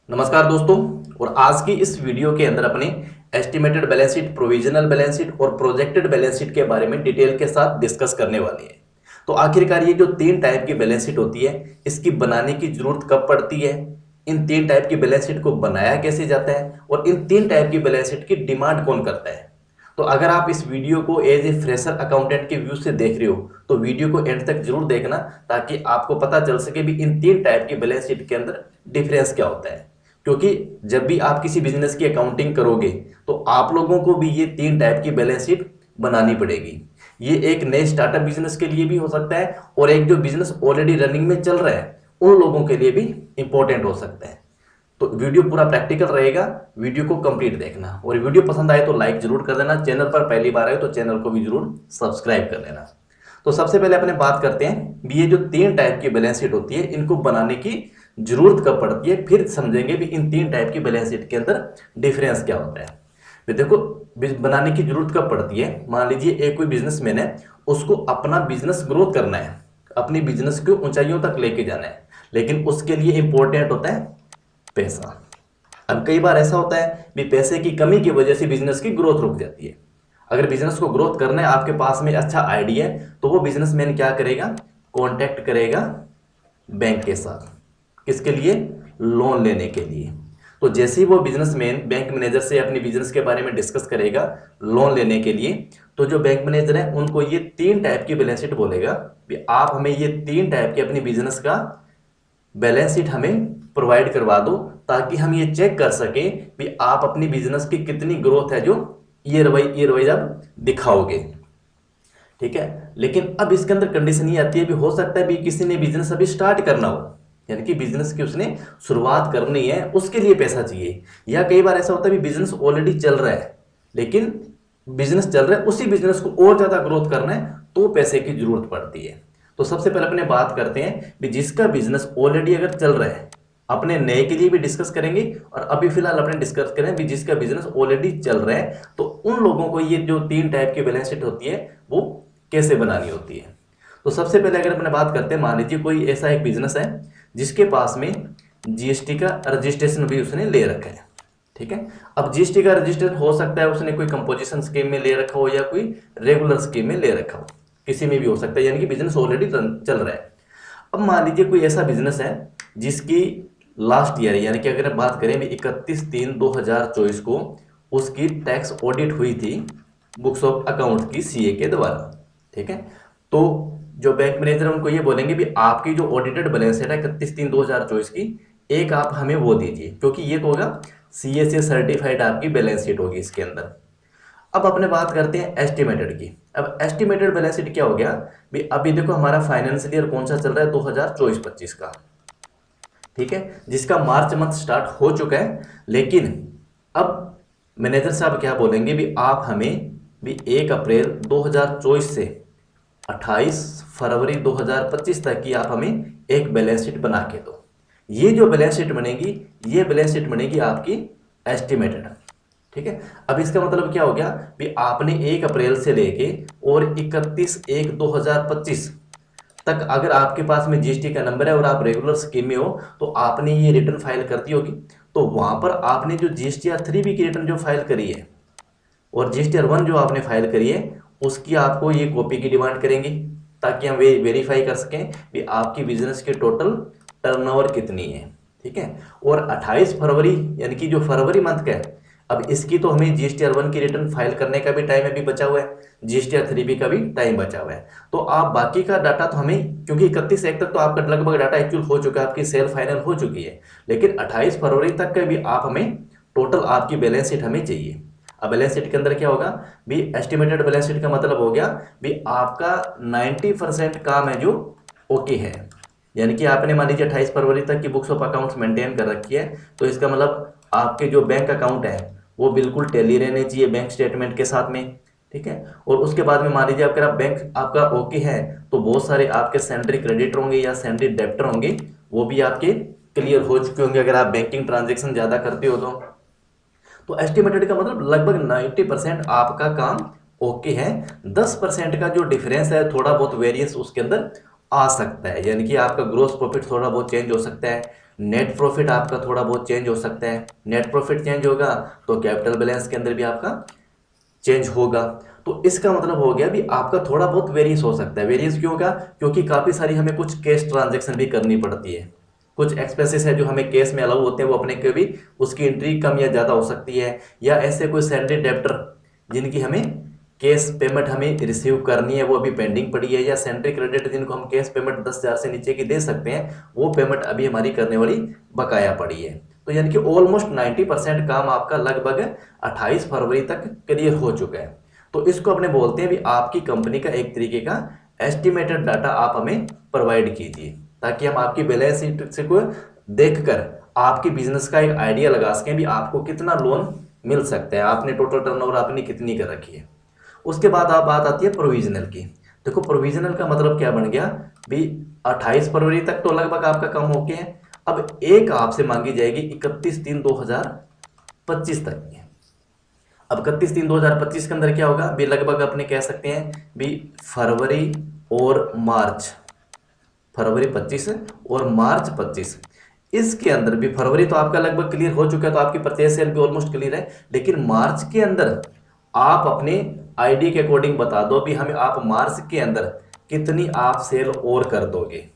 नमस्कार दोस्तों। और आज की इस वीडियो के अंदर अपने estimated balance sheet, provisional balance sheet और प्रोजेक्टेड बैलेंस शीट के बारे में डिटेल के साथ डिस्कस करने वाले हैं। तो आखिरकार ये जो तीन टाइप की बैलेंस शीट होती है, इसकी बनाने की जरूरत कब पड़ती है, इन तीन टाइप की बैलेंस शीट को बनाया कैसे जाता है और इन तीन टाइप की बैलेंस शीट की डिमांड कौन करता है। तो अगर आप इस वीडियो को एज ए फ्रेशर अकाउंटेंट के व्यू से देख रहे हो तो वीडियो को एंड तक जरूर देखना, ताकि आपको पता चल सके भी इन तीन टाइप की बैलेंस शीट के अंदर डिफरेंस क्या होता है। क्योंकि जब भी आप किसी बिजनेस की अकाउंटिंग करोगे तो आप लोगों को भी ये तीन टाइप की बैलेंस शीट बनानी पड़ेगी। ये एक नए स्टार्टअप बिजनेस के लिए भी हो सकता है और एक जो बिजनेस ऑलरेडी रनिंग में चल रहा है उन लोगों के लिए भी इंपॉर्टेंट हो सकता है। तो वीडियो पूरा प्रैक्टिकल रहेगा, वीडियो को कंप्लीट देखना और वीडियो पसंद आए तो लाइक जरूर कर देना। चैनल पर पहली बार आए तो चैनल को भी जरूर सब्सक्राइब कर लेना। तो सबसे पहले अपने बात करते हैं भी ये जो तीन टाइप की बैलेंस शीट होती है इनको बनाने की जरूरत कब पड़ती है, फिर समझेंगे भी इन तीन टाइप की बैलेंस शीट के अंदर डिफरेंस क्या होता है। भी देखो, बनाने की जरूरत कब पड़ती है। मान लीजिए एक कोई बिजनेसमैन है, उसको अपना बिजनेस ग्रोथ करना है, अपनी बिजनेस को ऊंचाइयों तक लेके जाना है, लेकिन उसके लिए इंपॉर्टेंट होता है पैसा। अब कई बार ऐसा होता है भी पैसे की कमी की वजह से बिजनेस की ग्रोथ रुक जाती है। अगर बिजनेस को ग्रोथ करना है, आपके पास में अच्छा आइडिया है, तो वो बिजनेसमैन क्या करेगा, कांटेक्ट करेगा बैंक के साथ। किसके लिए? लोन लेने के लिए। तो जैसे ही वो बिजनेसमैन बैंक मैनेजर से अपनी बिजनेस के बारे में डिस्कस करेगा लोन लेने के लिए, तो जो बैंक मैनेजर है उनको ये तीन टाइप की बैलेंस शीट बोलेगा कि आप हमें ये तीन टाइप की अपनी बिजनेस का बैलेंस शीट हमें प्रोवाइड करवा दो, ताकि हम ये चेक कर सकें कि आप अपनी बिजनेस की कितनी ग्रोथ है जो ईयर वाइज आप दिखाओगे। ठीक है, लेकिन अब इसके अंदर कंडीशन ये आती है भी हो सकता है भी किसी ने बिजनेस अभी स्टार्ट करना हो, यानी कि बिजनेस की उसने शुरुआत करनी है, उसके लिए पैसा चाहिए। या कई बार ऐसा होता है भी बिजनेस ऑलरेडी चल रहा है, लेकिन बिजनेस चल रहा है, उसी बिजनेस को और ज्यादा ग्रोथ करना है तो पैसे की जरूरत पड़ती है। तो सबसे पहले अपने बात करते हैं भी जिसका बिजनेस ऑलरेडी अगर चल रहा है, अपने नए के लिए भी डिस्कस करेंगे और अभी फिलहाल अपने डिस्कस करें भी जिसका बिजनेस ऑलरेडी चल रहा है, तो उन लोगों को ये जो तीन टाइप की बैलेंस शीट होती है वो कैसे बनानी होती है। तो सबसे पहले अगर अपने बात करते हैं, मान लीजिए कोई ऐसा एक बिजनेस है जिसके पास में जीएसटी का रजिस्ट्रेशन भी उसने ले रखा है। ठीक है, अब जीएसटी का रजिस्ट्रेशन हो सकता है उसने कोई कंपोजिशन स्कीम में ले रखा हो या कोई रेगुलर स्कीम में ले रखा हो, किसी में भी हो सकता है, यानी कि बिजनेस ऑलरेडी चल रहा है। अब मान लीजिए कोई ऐसा बिजनेस है जिसकी लास्ट ईयर, यानी कि अगर बात करें भी 31/3/2024 को उसकी टैक्स ऑडिट हुई थी बुक्स ऑफ अकाउंट की सीए के द्वारा। ठीक है, तो जो बैंक मैनेजर उनको ये बोलेंगे भी आपकी जो ऑडिटेड बैलेंस शीट है 31/3/2024 की, एक आप हमें वो दीजिए, क्योंकि ये तो होगा सीए से सर्टिफाइड आपकी बैलेंस शीट होगी इसके अंदर। अब अपने बात करते हैं एस्टिमेटेड की। अब एस्टिमेटेड बैलेंस शीट क्या हो गया भी, अभी देखो हमारा फाइनेंशियल ईयर कौन सा चल रहा है, 2024-25 का। ठीक है, जिसका मार्च मंथ स्टार्ट हो चुका है, लेकिन अब मैनेजर साहब क्या बोलेंगे भी आप हमें भी 1 अप्रैल 2024 से 28 फरवरी 2025 तक की आप हमें एक बैलेंस शीट बना के दो। ये जो बैलेंस शीट बनेगी, ये बैलेंस शीट बनेगी आपकी एस्टिमेटेड। ठीक है, अब इसका मतलब क्या हो गया भी आपने 1 अप्रैल से लेके और 31/1/2025 तक अगर आपके पास में जीएसटी का नंबर है और आप रेगुलर स्कीम में हो, तो आपने ये रिटर्न फाइल कर दी होगी। तो वहां पर आपने जो जीएसटीआर 3B की रिटर्न जो फाइल करी है और जीएसटीआर 1 जो आपने फाइल करी है, उसकी आपको ये कॉपी की डिमांड करेंगे, ताकि हम वेरीफाई कर सकें कि आपकी बिजनेस की टोटल टर्नओवर कितनी है। ठीक है, और 28 फरवरी यानी कि जो फरवरी मंथ का है, अब इसकी तो हमें जीएसटीआर 1 की रिटर्न फाइल करने का भी टाइम अभी बचा हुआ है, जीएसटीआर 3B का भी टाइम बचा हुआ है। तो आप बाकी का डाटा तो हमें, क्योंकि 31/1 तक तो आपका लगभग डाटा एक्चुअल हो चुका है, आपकी सेल फाइनल हो चुकी है, लेकिन 28 फरवरी तक का भी आप हमें टोटल आपकी बैलेंस शीट हमें चाहिए। अब बैलेंस शीट के अंदर क्या होगा भी, एस्टिमेटेड बैलेंस शीट का मतलब हो गया भी आपका 90% काम है जो ओके है, यानी कि आपने मान लीजिए 28 फरवरी तक की बुक्स ऑफ अकाउंट्स मेंटेन कर रखी है, तो इसका मतलब आपके जो बैंक अकाउंट है वो बिल्कुल टैली रहने चाहिए बैंक स्टेटमेंट के साथ में। ठीक है, और उसके बाद में मान लीजिए अगर आप बैंक आपका ओके है, तो बहुत सारे आपके सेंट्री क्रेडिटर होंगे या सेंट्री डेब्टर होंगे, वो भी आपके क्लियर हो चुके होंगे अगर आप बैंकिंग ट्रांजेक्शन ज्यादा करते हो तो एस्टिमेटेड का मतलब लगभग 90% आपका काम ओके है। 10% का जो डिफरेंस है, थोड़ा बहुत वेरिएंस उसके अंदर आ सकता है, यानी कि आपका ग्रोस प्रॉफिट थोड़ा बहुत चेंज हो सकता है, नेट प्रॉफिट आपका थोड़ा बहुत चेंज हो सकता है, नेट प्रॉफिट चेंज होगा तो कैपिटल बैलेंस के अंदर भी आपका चेंज होगा। तो इसका मतलब हो गया भी आपका थोड़ा बहुत वेरिएंस हो सकता है। वेरिएंस क्यों होगा? क्योंकि काफ़ी सारी हमें कुछ कैश ट्रांजैक्शन भी करनी पड़ती है, कुछ एक्सपेंसेस है जो हमें कैश में अलाउ होते हैं, वो अपने के भी उसकी एंट्री कम या ज़्यादा हो सकती है, या ऐसे कोई सैलरी डेप्टर जिनकी हमें कैश पेमेंट हमें रिसीव करनी है वो अभी पेंडिंग पड़ी है, या सैलरी क्रेडिट जिनको हम कैश पेमेंट 10,000 से नीचे की दे सकते हैं वो पेमेंट अभी हमारी करने वाली बकाया पड़ी है। तो यानी कि ऑलमोस्ट 90% काम आपका लगभग 28 फरवरी तक क्लियर हो चुका है। तो इसको अपने बोलते हैं भी आपकी कंपनी का एक तरीके का एस्टिमेटेड डाटा आप हमें प्रोवाइड कीजिए, ताकि हम आपकी बैलेंस शीट से को देखकर आपकी बिजनेस का एक आइडिया लगा सकें भी आपको कितना लोन मिल सकता है, आपने टोटल टर्नओवर आपने कितनी कर रखी है। उसके बाद आप बात आती है प्रोविजनल की। देखो प्रोविजनल का मतलब क्या बन गया भी 28 फरवरी तक तो लगभग आपका काम ओके है। अब एक आपसे मांगी जाएगी 31/3/2025 तक की। अब 31/3/2025 के अंदर क्या होगा भी लगभग अपने कह सकते हैं भी फरवरी और मार्च, फरवरी 25 और मार्च 25, इसके अंदर भी फरवरी तो आपका लगभग क्लियर हो चुका है तो आपकी परचेज सेल भी ऑलमोस्ट क्लियर है, लेकिन मार्च के अंदर आप अपने आईडी के अकॉर्डिंग बता दो भी हमें आप मार्च के अंदर कितनी आप सेल और कर दोगे।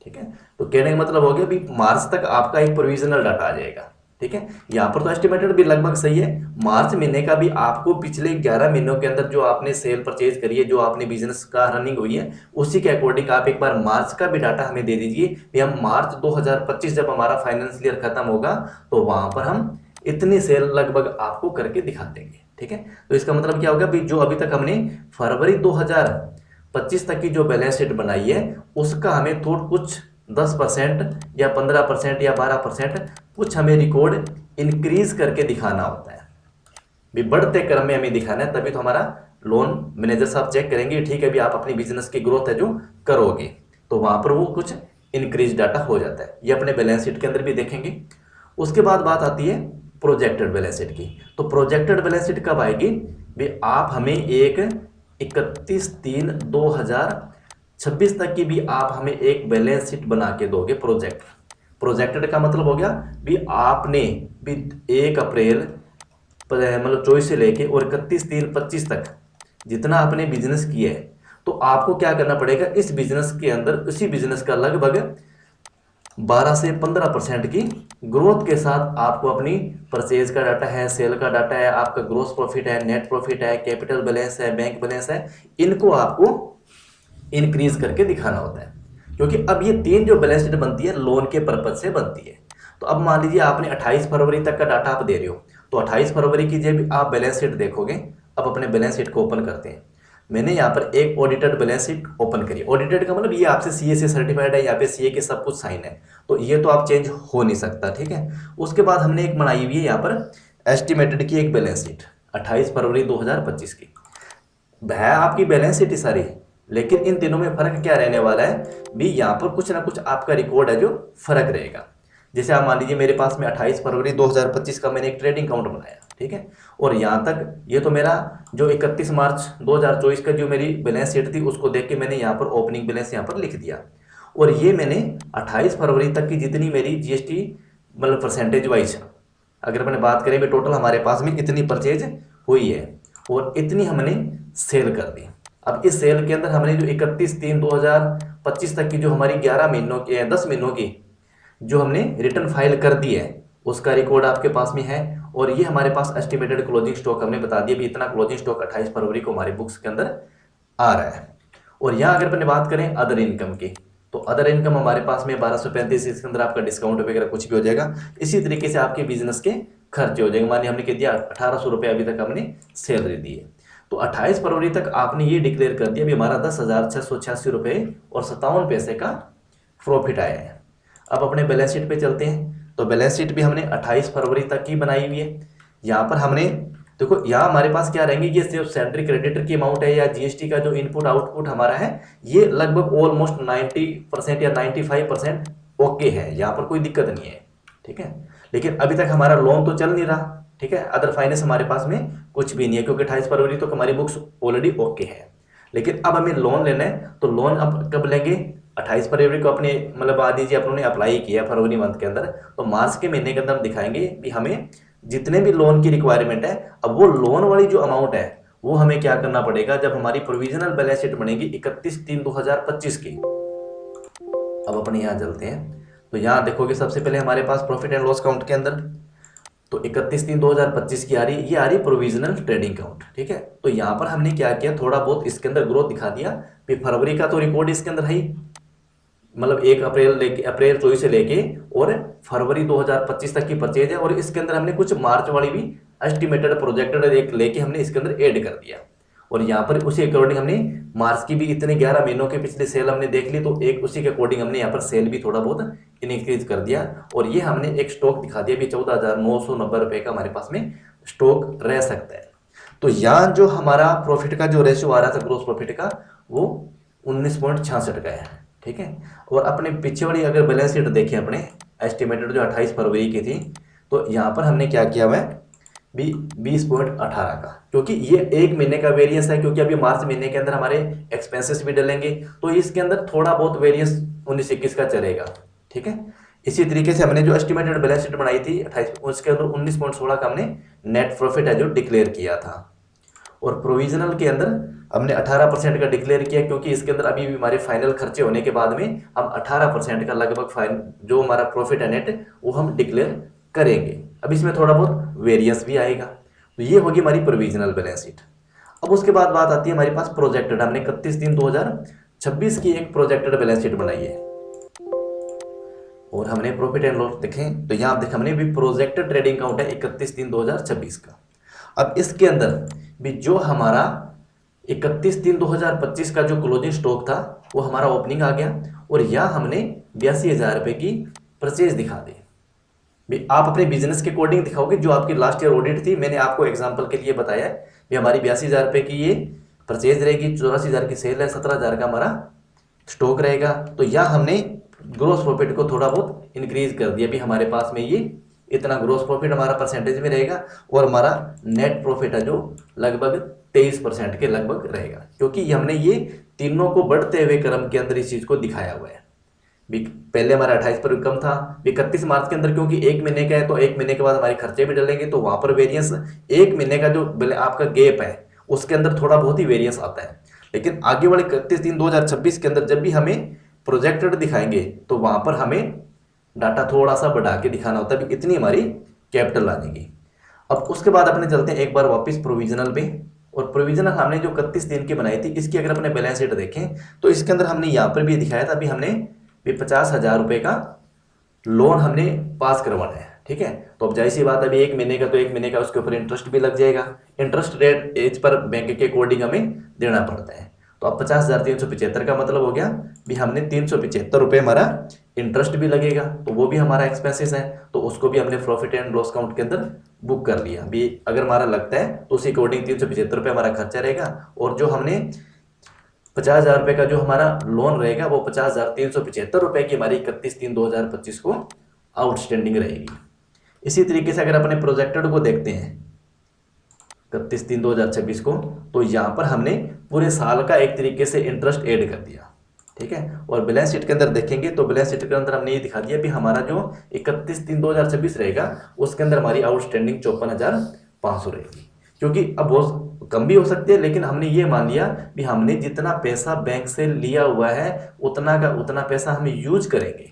ठीक है, तो कहने का मतलब हो गया भी मार्च तक आपका एक प्रोविजनल डाटा आ जाएगा। ठीक है, यहाँ पर तो एस्टिमेटेड भी लगभग सही है। मार्च महीने का भी आपको पिछले 11 महीनों के अंदर जो आपने सेल परचेज करी है, जो आपने बिजनेस का रनिंग हुई है, उसी के अकॉर्डिंग आप एक बार मार्च का भी डाटा हमें दे दीजिए कि हम मार्च 2025 जब हमारा फाइनेंशियल ईयर खत्म होगा तो वहां पर हम इतनी सेल लगभग आपको करके दिखा देंगे। ठीक है, तो इसका मतलब क्या होगा भी जो अभी तक हमने फरवरी 2025 तक की जो बैलेंस शीट बनाई है उसका हमें थोड़ा कुछ 10% या 15% या 12% कुछ हमें रिकॉर्ड इंक्रीज करके दिखाना होता है भी, बढ़ते क्रम में हमें दिखाना है, तभी तो हमारा लोन मैनेजर साहब चेक करेंगे ठीक है भी आप अपनी बिजनेस की ग्रोथ है जो करोगे, तो वहां पर वो कुछ इंक्रीज डाटा हो जाता है। ये अपने बैलेंस शीट के अंदर भी देखेंगे। उसके बाद बात आती है प्रोजेक्टेड बैलेंस शीट की। तो प्रोजेक्टेड बैलेंस शीट कब आएगी भी आप हमें एक 31/3/2026 तक की भी आप हमें एक बैलेंस शीट बना के दोगे। प्रोजेक्टेड का मतलब हो गया भी आपने भी 1 अप्रैल मतलब 24 से लेके और 31/3/25 तक जितना आपने बिजनेस किया है, तो आपको क्या करना पड़ेगा इस बिजनेस के अंदर उसी बिजनेस का लगभग 12 से 15% की ग्रोथ के साथ आपको अपनी परचेज का डाटा है, सेल का डाटा है, आपका ग्रोस प्रॉफिट है, नेट प्रॉफिट है, कैपिटल बैलेंस है, बैंक बैलेंस है, इनको आपको इंक्रीज करके दिखाना होता है। क्योंकि अब ये 3 जो बैलेंस शीट बनती है लोन के पर्पज से बनती है। तो अब मान लीजिए आपने 28 फरवरी तक का डाटा आप दे रहे हो, तो 28 फरवरी की जब आप बैलेंस शीट देखोगे, अब अपने बैलेंस शीट को ओपन करते हैं। मैंने यहाँ पर एक ऑडिटेड बैलेंस शीट ओपन करी। ऑडिटेड का मतलब ये आपसे सीए से सर्टिफाइड है, यहाँ पे सीए के सब कुछ साइन है, तो ये तो आप चेंज हो नहीं सकता। ठीक है, उसके बाद हमने एक बनाई हुई है यहाँ पर एस्टिमेटेड की एक बैलेंस शीट 28 फरवरी 2025 की। है आपकी बैलेंस शीट सारी, लेकिन इन तीनों में फर्क क्या रहने वाला है भी, यहाँ पर कुछ ना कुछ आपका रिकॉर्ड है जो फर्क रहेगा। जैसे आप मान लीजिए मेरे पास में 28 फरवरी 2025 का मैंने एक ट्रेडिंग अकाउंट बनाया, ठीक है, और यहाँ तक ये तो मेरा जो 31 मार्च 2024 का जो मेरी बैलेंस शीट थी उसको देख के मैंने यहाँ पर ओपनिंग बैलेंस यहाँ पर लिख दिया, और ये मैंने 28 फरवरी तक की जितनी मेरी जीएसटी मतलब परसेंटेज वाइज अगर मैंने बात करें भी टोटल हमारे पास में इतनी परचेज हुई है और इतनी हमने सेल कर दी। अब इस सेल के अंदर हमने जो 31/3/2025 तक की जो हमारी 11 महीनों की 10 महीनों की जो हमने रिटर्न फाइल कर दी है उसका रिकॉर्ड आपके पास में है, और ये हमारे पास एस्टिमेटेड क्लोजिंग स्टॉक हमने बता दिया भी इतना क्लोजिंग स्टॉक 28 फरवरी को हमारी बुक्स के अंदर आ रहा है। और यहाँ अगर अपने बात करें अदर इनकम की, तो अदर इनकम हमारे पास में 1235, इसके अंदर आपका डिस्काउंट वगैरह कुछ भी हो जाएगा। इसी तरीके से आपके बिजनेस के खर्चे हो जाएंगे। मानिए हमने कह दिया 1800 रुपये अभी तक हमने सैलरी दी है, तो 28 फरवरी तक आपने ये डिक्लेयर कर दिया भी हमारा 10,686 रुपये और 57 पैसे का प्रॉफिट आया है। अब अपने बैलेंस शीट पे चलते हैं। तो बैलेंस शीट भी हमने 28 फरवरी तक की बनाई हुई है। यहाँ पर हमने देखो यहाँ हमारे पास क्या रहेंगे, ये सिर्फ सैलरी क्रेडिटर की अमाउंट है या जीएसटी का जो इनपुट आउटपुट हमारा है ये लगभग ऑलमोस्ट 90% या 95% ओके है, यहाँ पर कोई दिक्कत नहीं है। ठीक है, लेकिन अभी तक हमारा लोन तो चल नहीं रहा। ठीक है, अदर फाइनेंस हमारे पास में कुछ भी नहीं है क्योंकि 28 फरवरी तो हमारी बुक्स ऑलरेडी ओके है। लेकिन अब हमें लोन लेना है, तो लोन अब कब लेंगे 28 फरवरी को अपने मतलब मान लीजिए अपने अप्लाई किया फरवरी मंथ के अंदर, तो मार्च के महीने के अंदर हम दिखाएंगे कि हमें जितने भी लोन की रिक्वायरमेंट है, अब वो लोन वाली जो अमाउंट है वो हमें क्या करना पड़ेगा जब हमारी प्रोविजनल बैलेंस शीट बनेगी 31/3/2025 की। अब अपने यहाँ चलते हैं, तो यहाँ देखोगे सबसे पहले हमारे पास प्रॉफिट एंड लॉस अकाउंट के अंदर तो 31/3/2025 की आ रही, ये आ रही प्रोविजनल ट्रेडिंग अकाउंट। ठीक है, तो यहाँ पर हमने क्या किया, थोड़ा बहुत इसके अंदर ग्रोथ दिखा दिया। फिर फरवरी का तो रिकॉर्ड इसके अंदर है ही, मतलब 1 अप्रैल लेके अप्रैल 24 से लेके और फरवरी 2025 तक की परचेज है, और इसके अंदर हमने कुछ मार्च वाली भी एस्टिमेटेड प्रोजेक्टेड एक लेके हमने इसके अंदर ऐड कर दिया। और यहाँ पर उसी अकॉर्डिंग हमने मार्च की भी इतने 11 महीनों के पिछले सेल हमने देख ली, तो एक उसी के अकॉर्डिंग हमने यहाँ पर सेल भी थोड़ा बहुत इंक्रीज कर दिया। और ये हमने एक स्टॉक दिखा दिया भी 14,990 रुपये का हमारे पास में स्टॉक रह सकता है। तो यहाँ जो हमारा प्रॉफिट का जो रेशियो आ रहा था ग्रोस प्रॉफिट का, वो 19.66 का है। ठीक है, और अपने पीछे वाली अगर बैलेंस शीट देखें अपने एस्टिमेटेड जो 28 फरवरी की थी, तो यहाँ पर हमने क्या किया हुआ है भी 20.18 का, क्योंकि ये एक महीने का वेरिएंस है, क्योंकि अभी मार्च महीने के अंदर हमारे एक्सपेंसेस भी डलेंगे, तो इसके अंदर थोड़ा बहुत वेरिएंस 19-21 का चलेगा। ठीक है, इसी तरीके से हमने जो एस्टिमेटेड बैलेंस शीट बनाई थी 28, उसके अंदर 19.16 का हमने नेट प्रॉफिट है जो डिक्लेयर किया था। और प्रोविजनल के अंदर हमने 18% का डिक्लेयर किया, क्योंकि इसके अंदर अभी भी हमारे फाइनल खर्चे होने के बाद में हम 18% का लगभग जो हमारा प्रॉफिट है नेट वो हम डिक्लेयर करेंगे। अब इसमें थोड़ा बहुत वेरिएंस भी आएगा। तो ये होगी हमारी प्रोविजनल बैलेंस शीट। अब उसके बाद बात आती है हमारे पास प्रोजेक्टेड, हमने 31/3/2026 की एक प्रोजेक्टेड बैलेंस शीट बनाई है और हमने प्रॉफिट एंड लॉस देखें, तो यहाँ आप देखें हमने भी प्रोजेक्टेड ट्रेडिंग अकाउंट है 31/3/2026 का। अब इसके अंदर भी जो हमारा 31/3/2025 का जो क्लोजिंग स्टॉक था वो हमारा ओपनिंग आ गया, और यहाँ हमने 82,000 रुपये की परचेज दिखा दी। भी आप अपने बिजनेस के अकॉर्डिंग दिखाओगे, जो आपकी लास्ट ईयर ऑडिट थी मैंने आपको एग्जांपल के लिए बताया है भी हमारी 82,000 रुपये की ये परचेज रहेगी, 84,000 की सेल है, 17,000 का हमारा स्टॉक रहेगा। तो यहाँ हमने ग्रोस प्रॉफिट को थोड़ा बहुत इंक्रीज कर दिया, भी हमारे पास में ये इतना ग्रोस प्रॉफिट हमारा परसेंटेज में रहेगा, और हमारा नेट प्रॉफिट है जो लगभग 23% के लगभग रहेगा, क्योंकि हमने ये तीनों को बढ़ते हुए क्रम के अंदर इस चीज़ को दिखाया हुआ है। भी पहले हमारा 28 पर कम था, 31 मार्च के अंदर क्योंकि एक महीने का है, तो एक महीने के बाद हमारे खर्चे भी डलेंगे, तो वहां पर वेरिएंस एक महीने का जो आपका गैप है उसके अंदर थोड़ा बहुत ही वेरिएंस आता है। लेकिन आगे वाले 31/3/2026 के अंदर जब भी हमें प्रोजेक्टेड दिखाएंगे तो वहां पर हमें डाटा थोड़ा सा बढ़ा के दिखाना होता है भी इतनी हमारी कैपिटल आएगी। अब उसके बाद अपने चलते हैं एक बार वापस प्रोविजनल पे, और प्रोविजनल हमने जो 31 दिन की बनाई थी, इसकी अगर अपने बैलेंस शीट देखें तो इसके अंदर हमने यहाँ पर भी दिखाया था, अभी हमने भी 50,000 रुपये का लोन हमने पास करवाना है। ठीक है, तो अब जाहिर सी बात, अभी एक महीने का तो एक महीने का उसके ऊपर इंटरेस्ट भी लग जाएगा, interest rate as per bank के अकॉर्डिंग हमें देना पड़ता है। तो अब 50,375 का मतलब हो गया भी हमने 375 रुपये हमारा इंटरेस्ट भी लगेगा, तो वो भी हमारा एक्सपेंसेस है, तो उसको भी हमने प्रॉफिट एंड लॉस अकाउंट के अंदर बुक कर लिया। भी अगर हमारा लगता है तो उसी अकॉर्डिंग 375 रुपये हमारा खर्चा रहेगा, और जो हमने 50,000 रुपये का जो हमारा लोन रहेगा वो 50,375 रुपये की हमारी 31/3/2025 को आउटस्टैंडिंग रहेगी। इसी तरीके से अगर अपने प्रोजेक्टेड को देखते हैं 31/3/2026 को, तो यहाँ पर हमने पूरे साल का एक तरीके से इंटरेस्ट ऐड कर दिया। ठीक है, और बैलेंस शीट के अंदर देखेंगे तो बैलेंस शीट के अंदर हमने ये दिखा दिया भी हमारा जो 31/3/2026 रहेगा उसके अंदर हमारी आउटस्टैंडिंग 54,500 रहेगी, क्योंकि अब बहुत कम भी हो सकती है, लेकिन हमने ये मान लिया भी हमने जितना पैसा बैंक से लिया हुआ है उतना का उतना पैसा हम यूज करेंगे।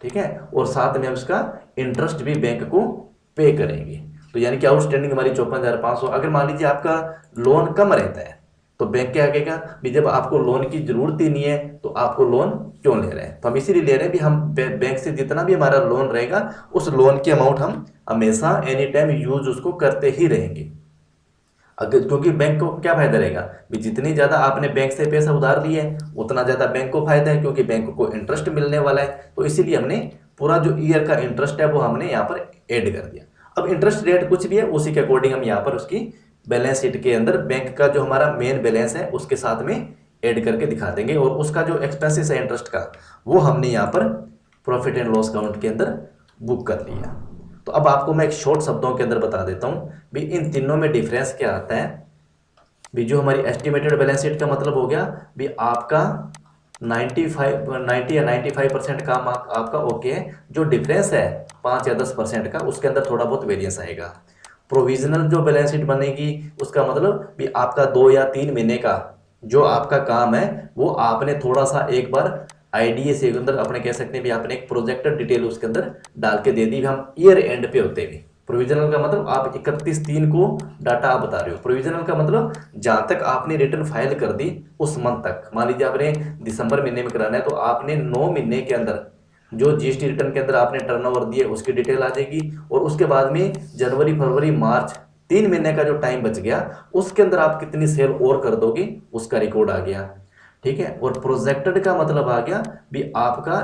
ठीक है, और साथ में उसका इंटरेस्ट भी बैंक को पे करेंगे, तो यानी कि आउटस्टैंडिंग हमारी 54,500। अगर मान लीजिए आपका लोन कम रहता है तो बैंक क्या कहेगा भी जब आपको लोन की जरूरत ही नहीं है तो आपको लोन क्यों ले रहे हैं, तो हम इसीलिए ले रहे हैं भी हम बैंक से जितना भी हमारा लोन रहेगा उस लोन की अमाउंट हम हमेशा एनी टाइम यूज उसको करते ही रहेंगे। अगर क्योंकि बैंक को क्या फायदा रहेगा भी जितनी ज्यादा आपने बैंक से पैसा उधार लिया है उतना ज्यादा बैंक को फायदा है, क्योंकि बैंक को इंटरेस्ट मिलने वाला है, तो इसीलिए हमने पूरा जो ईयर का इंटरेस्ट है वो हमने यहाँ पर ऐड कर दिया। अब इंटरेस्ट रेट कुछ भी है उसी के अकॉर्डिंग हम यहाँ पर उसकी बैलेंस शीट के अंदर बैंक का जो हमारा मेन बैलेंस है उसके साथ में ऐड करके दिखा देंगे, और उसका जो एक्सपेंसेस है इंटरेस्ट का वो हमने यहाँ पर प्रॉफिट एंड लॉस अकाउंट के अंदर बुक कर लिया। तो अब आपको मैं एक शॉर्ट शब्दों के अंदर बता देता हूँ भी इन तीनों में डिफरेंस क्या आता है। भी जो हमारी एस्टिमेटेड बैलेंस शीट का मतलब हो गया भी आपका 90 या 95% काम आपका ओके है। जो डिफरेंस है 5 या 10% का, उसके अंदर थोड़ा बहुत वेरिएंस आएगा। प्रोविजनल जो बैलेंस शीट बनेगी उसका मतलब भी आपका 2 या 3 महीने का जो आपका काम है वो आपने थोड़ा सा एक बार आईडीए से अंदर अपने कह सकते हैं भी आपने एक प्रोजेक्टर डिटेल उसके अंदर डाल के दे दी। हम ईयर एंड पे होते हुए, प्रोविजनल का मतलब आप 31/3 को डाटा आप बता रहे हो। प्रोविजनल का मतलब जहां तक आपने रिटर्न फाइल कर दी उस मंथ तक। मान लीजिए आपने दिसंबर महीने में कराना है तो आपने 9 महीने के अंदर जो जीएसटी रिटर्न के अंदर आपने टर्नओवर दिए उसकी डिटेल आ जाएगी। और उसके बाद में जनवरी फरवरी मार्च 3 महीने का जो टाइम बच गया उसके अंदर आप कितनी सेल और कर दोगे उसका रिकॉर्ड आ गया। ठीक है। और प्रोजेक्टेड का मतलब आ गया भी आपका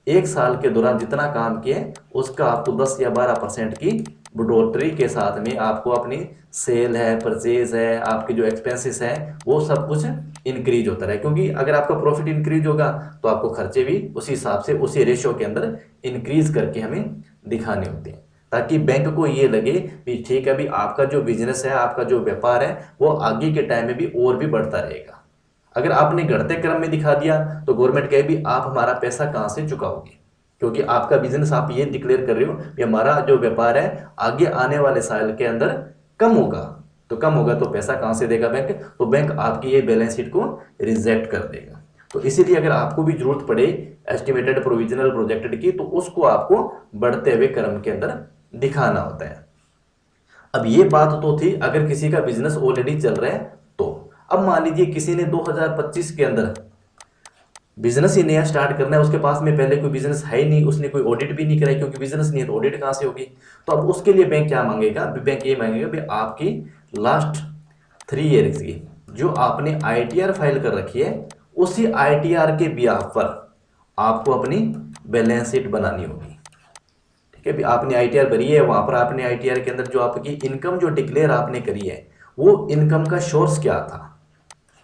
1 साल के दौरान जितना काम किया है उसका आपको 10 या 12% की बढ़ोतरी के साथ में आपको अपनी सेल है, परचेज है, आपके जो एक्सपेंसेस है वो सब कुछ इंक्रीज होता रहे। क्योंकि अगर आपका प्रॉफिट इंक्रीज होगा तो आपको खर्चे भी उसी हिसाब से उसी रेशियो के अंदर इंक्रीज करके हमें दिखाने होते हैं, ताकि बैंक को ये लगे भी ठीक है भी आपका जो बिजनेस है, आपका जो व्यापार है वो आगे के टाइम में भी और भी बढ़ता रहेगा। अगर आपने घटते क्रम में दिखा दिया तो गवर्नमेंट कहे भी आप हमारा पैसा कहाँ से चुकाओगे, क्योंकि आपका बिजनेस आप ये डिक्लेयर कर रहे हो कि हमारा जो व्यापार है आगे आने वाले साल के अंदर कम होगा। तो कम होगा तो पैसा कहाँ से देगा बैंक, तो बैंक आपकी ये बैलेंस शीट को रिजेक्ट कर देगा। तो इसीलिए अगर आपको भी जरूरत पड़े एस्टिमेटेड प्रोविजनल प्रोजेक्टेड की तो उसको आपको बढ़ते हुए क्रम के अंदर दिखाना होता है। अब ये बात तो थी अगर किसी का बिजनेस ऑलरेडी चल रहा है तो। अब मान लीजिए किसी ने 2025 के अंदर बिजनेस ही नया स्टार्ट करना है, उसके पास में पहले कोई बिजनेस है ही नहीं, उसने कोई ऑडिट भी नहीं कराई, क्योंकि बिजनेस नहीं है तो ऑडिट कहाँ से होगी। तो अब उसके लिए बैंक क्या मांगेगा, बैंक ये मांगेगा भी आपकी लास्ट 3 ईयर्स की जो आपने आईटीआर फाइल कर रखी है उसी आईटीआर के बिहाफ पर आपको अपनी बैलेंस शीट बनानी होगी। ठीक है, भी आपने आईटीआर भरी है, वहां पर आपने आईटीआर के अंदर जो आपकी इनकम जो डिक्लेयर आपने करी है वो इनकम का सोर्स क्या था।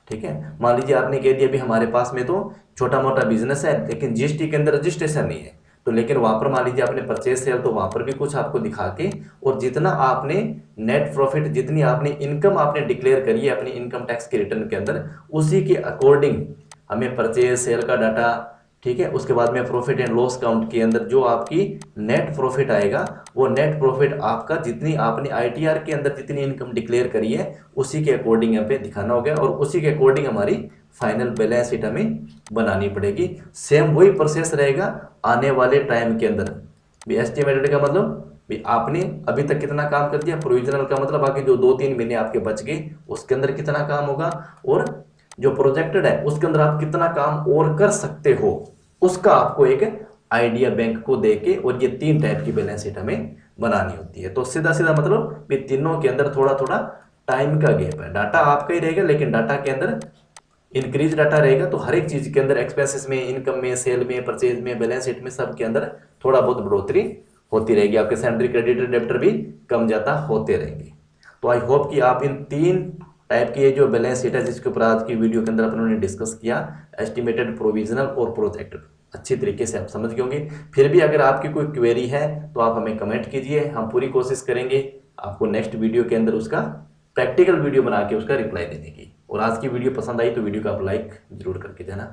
ठीक है, मान लीजिए आपने कह दिया भी हमारे पास में तो छोटा मोटा बिजनेस है लेकिन जीएसटी के अंदर रजिस्ट्रेशन नहीं है, तो लेकिन वहां पर मान लीजिए आपने परचेज सेल तो वहां पर भी कुछ आपको दिखा के और जितना आपने नेट प्रॉफिट जितनी आपने इनकम आपने डिक्लेयर करी है अपनी इनकम टैक्स के रिटर्न के अंदर उसी के अकॉर्डिंग हमें परचेज सेल का डाटा। ठीक है, उसके बाद में प्रॉफिट एंड लॉस काउंट के अंदर जो आपकी नेट प्रॉफिट आएगा वो नेट प्रॉफिट आपका जितनी आपने आईटीआर के अंदर जितनी इनकम डिक्लेयर करी है उसी के अकॉर्डिंग यहाँ पे दिखाना होगा और उसी के अकॉर्डिंग हमारी फाइनल बैलेंस शीट हमें बनानी पड़ेगी। सेम वही प्रोसेस रहेगा आने वाले टाइम के अंदर भी। एस्टिमेटेड का मतलब भी आपने अभी तक कितना काम कर दिया, प्रोविजनल का मतलब आगे जो 2-3 महीने आपके बच गए उसके अंदर कितना काम होगा, और जो प्रोजेक्टेड है उसके अंदर आप कितना काम और कर सकते हो उसका आपको एक आइडिया बैंक को देके, और ये 3 टाइप की बैलेंस शीट हमें बनानी होती है। तो सीधा सीधा मतलब ये तीनों के अंदर थोड़ा थोड़ा टाइम का गैप है। डाटा आपका ही रहेगा लेकिन डाटा के अंदर इंक्रीज डाटा रहेगा, तो हर एक चीज के अंदर एक्सपेंसेस में, इनकम में, सेल में, परचेज में, बैलेंस शीट में सब के अंदर थोड़ा बहुत बढ़ोतरी होती रहेगी। आपके सैलरी क्रेडिटर डेबिटर भी कम ज्यादा होते रहेंगे। तो आई होप कि आप इन 3 टाइप की ये जो बैलेंस शीट है जिसके ऊपर आज की वीडियो के अंदर अपने डिस्कस किया, एस्टिमेटेड, प्रोविजनल और प्रोजेक्टेड, अच्छी तरीके से आप समझ गए होंगे। फिर भी अगर आपकी कोई क्वेरी है तो आप हमें कमेंट कीजिए, हम पूरी कोशिश करेंगे आपको नेक्स्ट वीडियो के अंदर उसका प्रैक्टिकल वीडियो बना के उसका रिप्लाई देने की। और आज की वीडियो पसंद आई तो वीडियो को आप लाइक जरूर करके जाना।